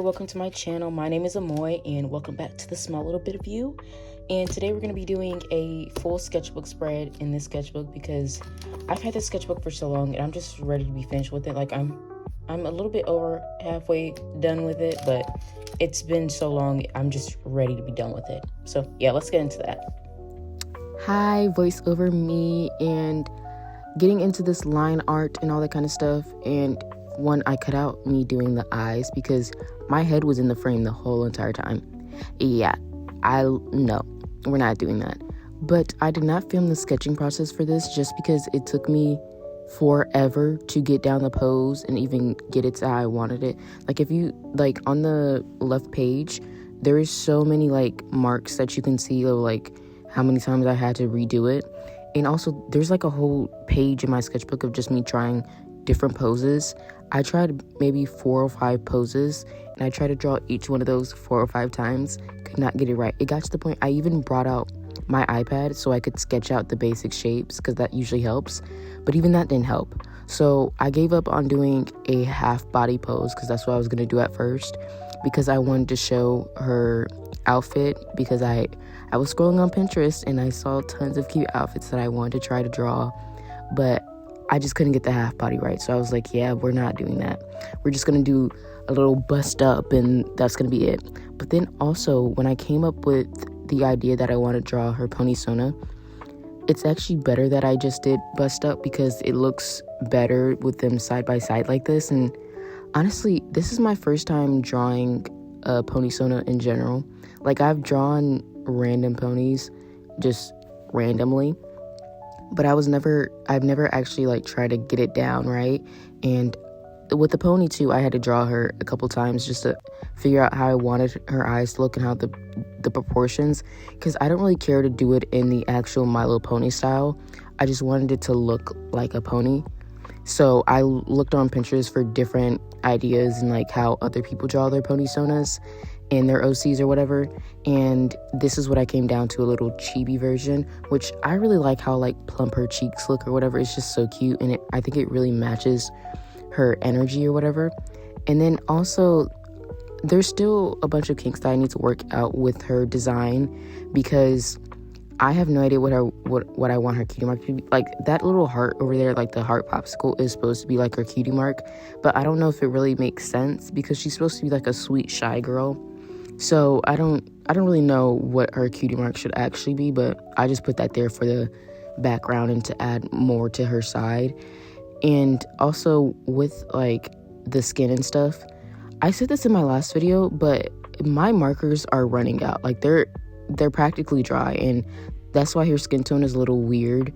welcome to my channel. My name is Amoy and welcome back to the Small Little Bit of You. And today we're going to be doing a full sketchbook spread in this sketchbook because I've had this sketchbook for so long and I'm just ready to be finished with it. Like I'm a little bit over halfway done with it, but it's been so long, I'm just ready to be done with it. So yeah, let's get into that. Hi, voiceover me and getting into this line art and all that kind of stuff. And one, I cut out me doing the eyes because my head was in the frame the whole entire time. Yeah, no, we're not doing that. But I did not film the sketching process for this just because it took me forever to get down the pose and even get it to how I wanted it. Like if you, like on the left page, there is so many like marks that you can see of like how many times I had to redo it. And also there's like a whole page in my sketchbook of just me trying different poses. I tried maybe 4 or 5 poses and I tried to draw each one of those 4 or 5 times. Could not get it right. It got to the point I even brought out my iPad so I could sketch out the basic shapes because that usually helps. But even that didn't help. So I gave up on doing a half body pose because that's what I was going to do at first, because I wanted to show her outfit, because I was scrolling on Pinterest and I saw tons of cute outfits that I wanted to try to draw, but I just couldn't get the half body right. So I was like, yeah, we're not doing that. We're just going to do a little bust up and that's going to be it. But then also when I came up with the idea that I want to draw her ponysona, it's actually better that I just did bust up because it looks better with them side by side like this. And honestly, this is my first time drawing a ponysona in general. Like I've drawn random ponies just randomly, but I've never actually like tried to get it down right. And with the pony too, I had to draw her a couple times just to figure out how I wanted her eyes to look and how the proportions, because I don't really care to do it in the actual My Little Pony style. I just wanted it to look like a pony. So I looked on Pinterest for different ideas and like how other people draw their ponysonas and their OCs or whatever, and this is what I came down to, a little chibi version, which I really like how like plump her cheeks look or whatever. It's just so cute, and I think it really matches her energy or whatever. And then also there's still a bunch of kinks that I need to work out with her design because I have no idea what I want her cutie mark to be. Like that little heart over there, like the heart popsicle, is supposed to be like her cutie mark, but I don't know if it really makes sense because she's supposed to be like a sweet shy girl. So I don't really know what her cutie mark should actually be, but I just put that there for the background and to add more to her side. And also with like the skin and stuff, I said this in my last video, but my markers are running out. Like they're practically dry, and that's why her skin tone is a little weird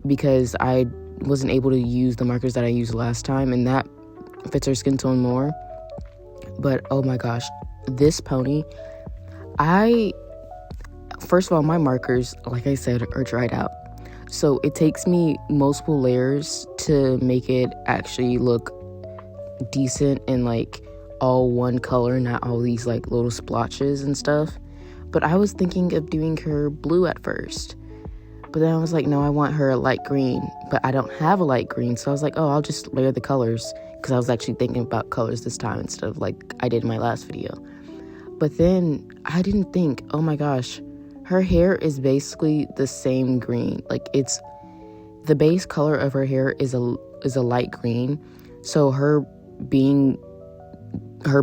because I wasn't able to use the markers that I used last time, and that fits her skin tone more. But oh my gosh, this pony, first of all, my markers, like I said, are dried out. So it takes me multiple layers to make it actually look decent and like all one color, not all these like little splotches and stuff. But I was thinking of doing her blue at first. But then I was like, no, I want her a light green. But I don't have a light green. So I was like, oh, I'll just layer the colors. Because I was actually thinking about colors this time instead of like I did in my last video. But then I didn't think, oh my gosh, her hair is basically the same green. Like it's, the base color of her hair is a light green. So her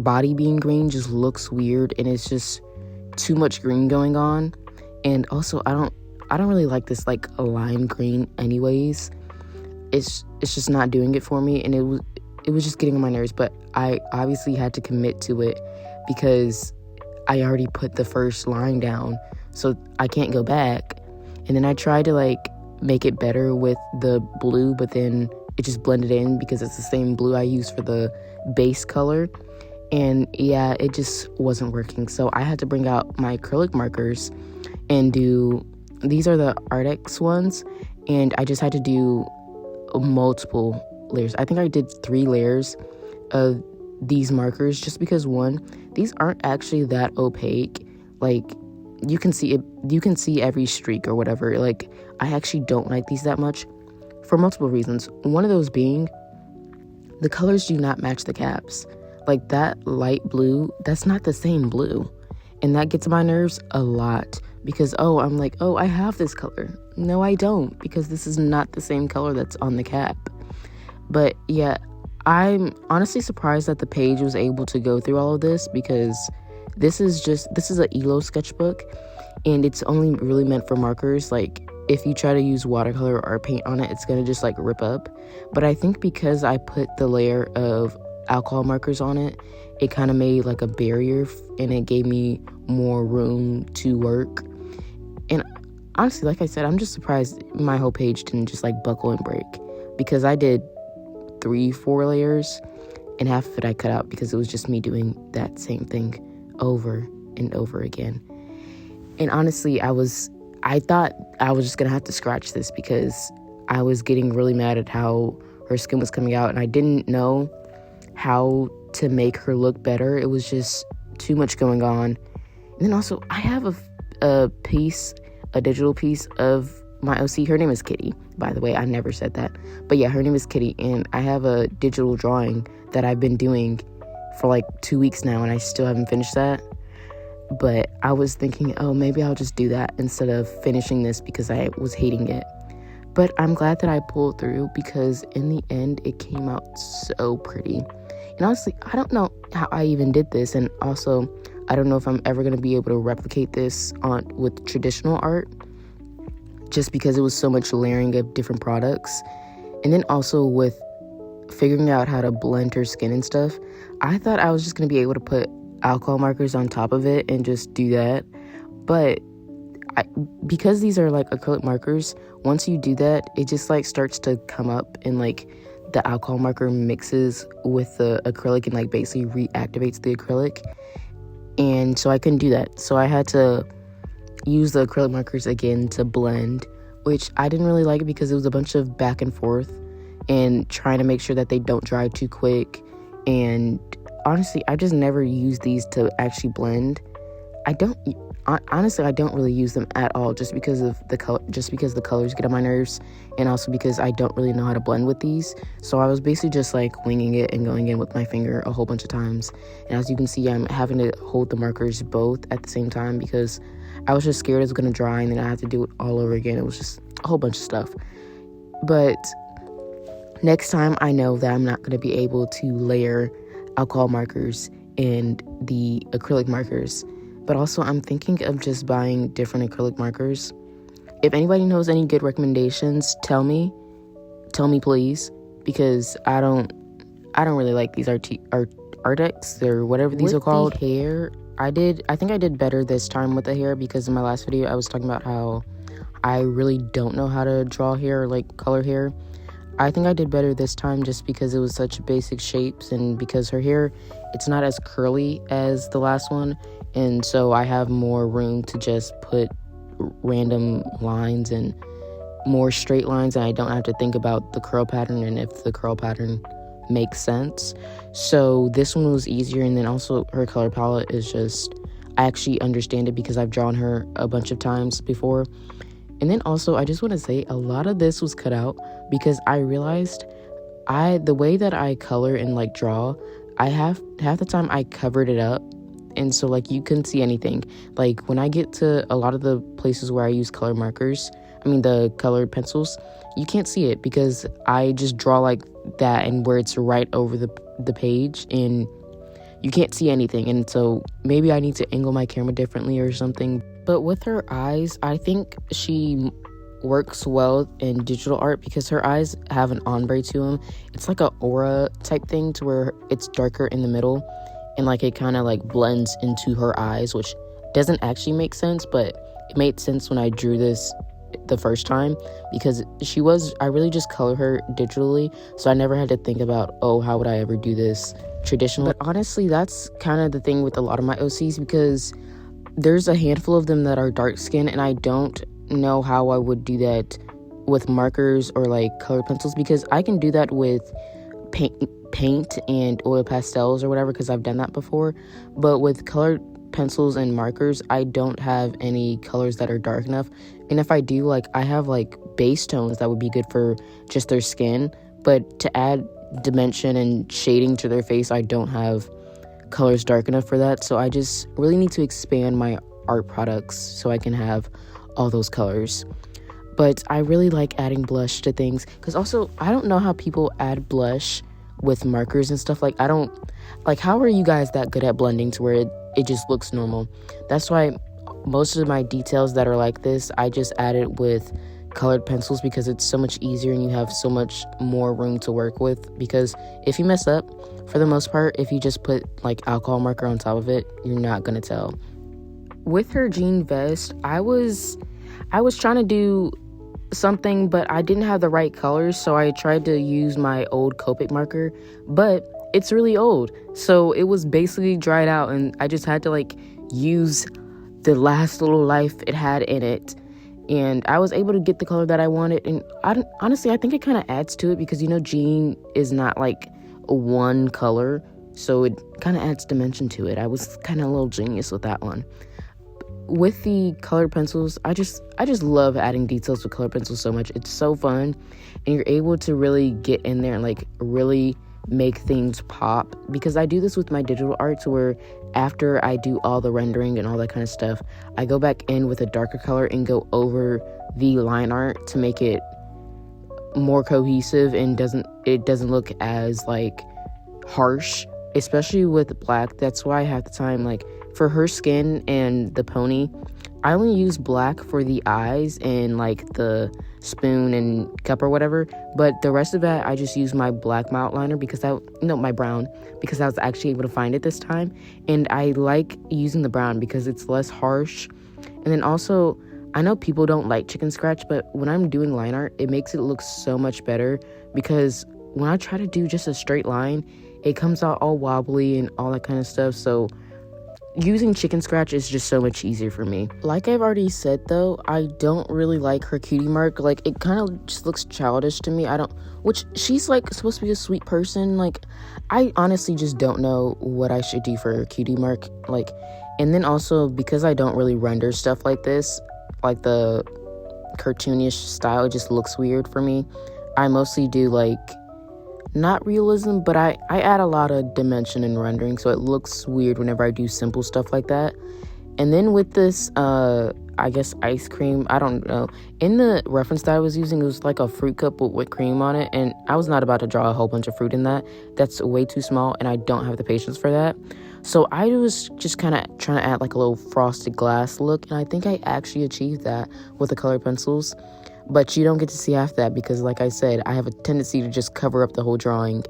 body being green just looks weird, and it's just too much green going on. And also I don't really like this like a lime green anyways. It's just not doing it for me, and it was just getting on my nerves. But I obviously had to commit to it because I already put the first line down, so I can't go back. And then I tried to like make it better with the blue, but then it just blended in because it's the same blue I used for the base color. And yeah, it just wasn't working. So I had to bring out my acrylic markers and these are the Artxx ones, and I just had to do multiple layers. I think I did 3 layers of these markers just because, one, these aren't actually that opaque. Like you can see every streak or whatever. Like I actually don't like these that much for multiple reasons. One of those being the colors do not match the caps. Like that light blue, that's not the same blue. And that gets my nerves a lot because, I'm like, I have this color. No, I don't, because this is not the same color that's on the cap. But yeah, I'm honestly surprised that the page was able to go through all of this, because this is an Illo sketchbook, and it's only really meant for markers. Like, if you try to use watercolor or paint on it, it's gonna just like rip up. But I think because I put the layer of alcohol markers on it, it kind of made like a barrier, and it gave me more room to work. And honestly, like I said, I'm just surprised my whole page didn't just like buckle and break, because I did 3-4 layers, and half of it I cut out because it was just me doing that same thing over and over again. And honestly, I thought I was just gonna have to scratch this, because I was getting really mad at how her skin was coming out, and I didn't know how to make her look better. It was just too much going on. And then also, I have a digital piece of my OC. Her name is Kitty, by the way. I never said that. But yeah, her name is Kitty, and I have a digital drawing that I've been doing for like 2 weeks now, and I still haven't finished that. But I was thinking, maybe I'll just do that instead of finishing this, because I was hating it. But I'm glad that I pulled through, because in the end, it came out so pretty. And honestly, I don't know how I even did this. And also, I don't know if I'm ever going to be able to replicate this with traditional art, just because it was so much layering of different products. And then also with figuring out how to blend her skin and stuff, I thought I was just going to be able to put alcohol markers on top of it and just do that. But because these are like acrylic markers, once you do that, it just like starts to come up, and like the alcohol marker mixes with the acrylic and like basically reactivates the acrylic. And so I couldn't do that. So I had to use the acrylic markers again to blend, which I didn't really like, because it was a bunch of back and forth and trying to make sure that they don't dry too quick. And honestly, I just never use these to actually blend. I don't really use them at all, just because of the color, just because the colors get on my nerves, and also because I don't really know how to blend with these. So I was basically just like winging it and going in with my finger a whole bunch of times. And as you can see, I'm having to hold the markers both at the same time, because I was just scared it was going to dry and then I had to do it all over again. It was just a whole bunch of stuff. But next time, I know that I'm not going to be able to layer alcohol markers and the acrylic markers. But also, I'm thinking of just buying different acrylic markers. If anybody knows any good recommendations, tell me please, because I don't really like these Artxx or whatever these are called. The hair, I think I did better this time with the hair, because in my last video I was talking about how I really don't know how to draw hair or like color hair. I think I did better this time, just because it was such basic shapes, and because her hair, it's not as curly as the last one, and so I have more room to just put random lines and more straight lines, and I don't have to think about the curl pattern and if the curl pattern makes sense. So this one was easier. And then also her color palette is just, I actually understand it because I've drawn her a bunch of times before. And then also, I just want to say, a lot of this was cut out because I realized the way that I color and like draw, half the time I covered it up. And so like you couldn't see anything. Like when I get to a lot of the places where I use color markers, the colored pencils, you can't see it because I just draw like that, and where it's right over the page, and you can't see anything. And so maybe I need to angle my camera differently or something. But with her eyes, I think she works well in digital art because her eyes have an ombre to them. It's like a aura type thing to where it's darker in the middle, and like it kind of like blends into her eyes, which doesn't actually make sense, but it made sense when I drew this the first time because I really just color her digitally, so I never had to think about, how would I ever do this traditionally. But honestly, that's kind of the thing with a lot of my OCs, because there's a handful of them that are dark skin, and I don't know how I would do that with markers or like colored pencils, because I can do that with paint and oil pastels or whatever, because I've done that before. But with colored pencils and markers, I don't have any colors that are dark enough. And if I do, like I have like base tones that would be good for just their skin, but to add dimension and shading to their face, I don't have colors dark enough for that. So I just really need to expand my art products so I can have all those colors. But I really like adding blush to things, because also I don't know how people add blush with markers and stuff. Like, I don't like, how are you guys that good at blending to where it just looks normal? That's why most of my details that are like this, I just add it with colored pencils, because it's so much easier and you have so much more room to work with. Because if you mess up, for the most part, if you just put like alcohol marker on top of it, you're not gonna tell. With her jean vest, I was trying to do something, but I didn't have the right colors, so I tried to use my old Copic marker, but it's really old, so it was basically dried out, and I just had to like use the last little life it had in it, and I was able to get the color that I wanted. And honestly, I think it kind of adds to it, because, you know, jean is not like one color, so it kind of adds dimension to it. I was kind of a little genius with that one. With the colored pencils, I just love adding details with colored pencils so much. It's so fun, and you're able to really get in there and like really make things pop, because I do this with my digital art, to where after I do all the rendering and all that kind of stuff, I go back in with a darker color and go over the line art to make it more cohesive and it doesn't look as like harsh, especially with black. That's why half the time, like for her skin and the pony, I only use black for the eyes and like the spoon and cup or whatever, but the rest of that I just use my black outliner, because my brown, because I was actually able to find it this time, and I like using the brown because it's less harsh. And then also, I know people don't like chicken scratch, but when I'm doing line art, it makes it look so much better, because when I try to do just a straight line, it comes out all wobbly and all that kind of stuff. So using chicken scratch is just so much easier for me. Like I've already said though, I don't really like her cutie mark. Like, it kind of just looks childish to me. Which she's like supposed to be a sweet person. Like, I honestly just don't know what I should do for her cutie mark. Like, and then also, because I don't really render stuff like this, like the cartoonish style, it just looks weird for me. I mostly do like, not realism, but I add a lot of dimension in rendering, so it looks weird whenever I do simple stuff like that. And then with this, I guess ice cream, I don't know. In the reference that I was using, it was like a fruit cup with whipped cream on it, and I was not about to draw a whole bunch of fruit in that. That's way too small, and I don't have the patience for that. So I was just kind of trying to add like a little frosted glass look, and I think I actually achieved that with the colored pencils. But you don't get to see half that, because like I said, I have a tendency to just cover up the whole drawing.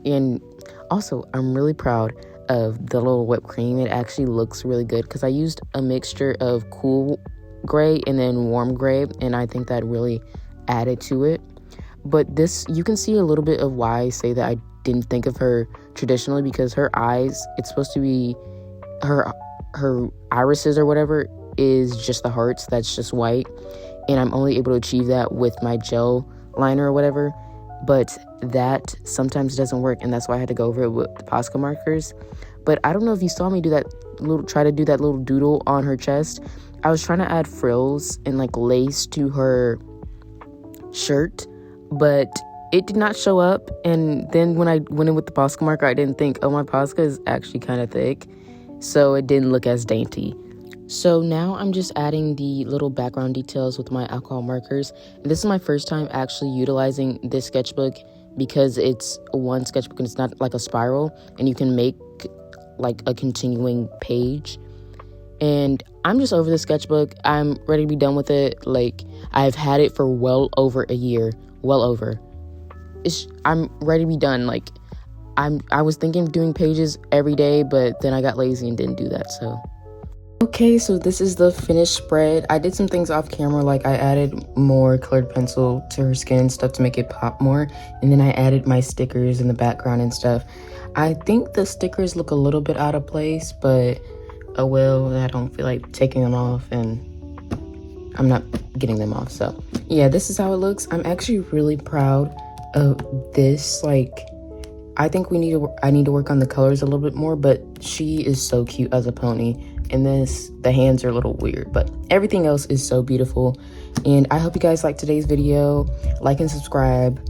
And also, I'm really proud of the little whipped cream. It actually looks really good, because I used a mixture of cool gray and then warm gray, and I think that really added to it. But this, you can see a little bit of why I say that I didn't think of her traditionally, because her eyes, it's supposed to be her irises or whatever is just the hearts, that's just white, and I'm only able to achieve that with my gel liner or whatever. But that sometimes doesn't work, and that's why I had to go over it with the Posca markers. But I don't know if you saw me try to do that little doodle on her chest. I was trying to add frills and like lace to her shirt, but it did not show up. And then when I went in with the Posca marker, I didn't think, oh, my Posca is actually kind of thick, so it didn't look as dainty. So now I'm just adding the little background details with my alcohol markers. And this is my first time actually utilizing this sketchbook, because it's one sketchbook and it's not like a spiral, and you can make like a continuing page. And I'm just over the sketchbook. I'm ready to be done with it. Like, I've had it for well over a year. Well over. I'm ready to be done. Like, I was thinking of doing pages every day, but then I got lazy and didn't do that, so. Okay, so this is the finished spread. I did some things off camera, like I added more colored pencil to her skin and stuff to make it pop more, and then I added my stickers in the background and stuff. I think the stickers look a little bit out of place, but oh well, I don't feel like taking them off, and I'm not getting them off. So yeah, this is how it looks. I'm actually really proud of this. Like, I think I need to work on the colors a little bit more, but she is so cute as a pony. And the hands are a little weird, but everything else is so beautiful. And I hope you guys liked today's video. Like and subscribe.